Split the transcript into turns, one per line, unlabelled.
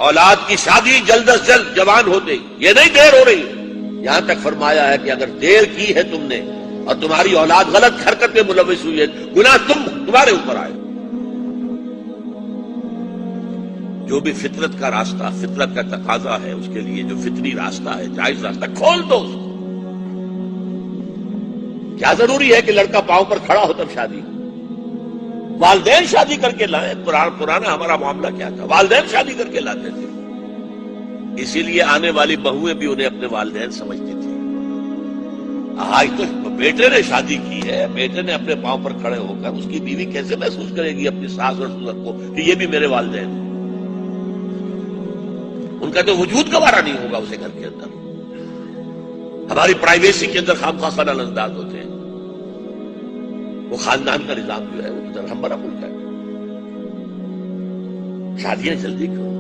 اولاد کی شادی جلد از جلد جوان ہوتے، یہ نہیں دیر ہو رہی. یہاں تک فرمایا ہے کہ اگر دیر کی ہے تم نے اور تمہاری اولاد غلط حرکت میں ملوث ہوئی ہے، گناہ تمہارے اوپر آئے. جو بھی فطرت کا راستہ، فطرت کا تقاضا ہے، اس کے لیے جو فطری راستہ ہے، جائز راستہ، کھول دو اس کو. کیا ضروری ہے کہ لڑکا پاؤں پر کھڑا ہو تب شادی؟ والدین شادی کر کے لائے. پرانا ہمارا معاملہ کیا تھا؟ والدین شادی کر کے لاتے تھے. اسی لیے آنے والی بہویں بھی انہیں اپنے والدین سمجھتی تھی. آج تو بیٹے نے شادی کی ہے، بیٹے نے اپنے پاؤں پر کھڑے ہو کر، اس کی بیوی کیسے محسوس کرے گی اپنی ساس اور سسر کو کہ یہ بھی میرے والدین ہیں؟ ان کا تو وجود گوارا نہیں ہوگا اسے گھر کے اندر. ہماری پرائیویسی کے اندر خام خواہ خلل انداز ہوتے ہیں. وہ خاندان کا نظام جو ہے وہ تو درہم برہم ملک ہے. شادیاں جلدی کرو.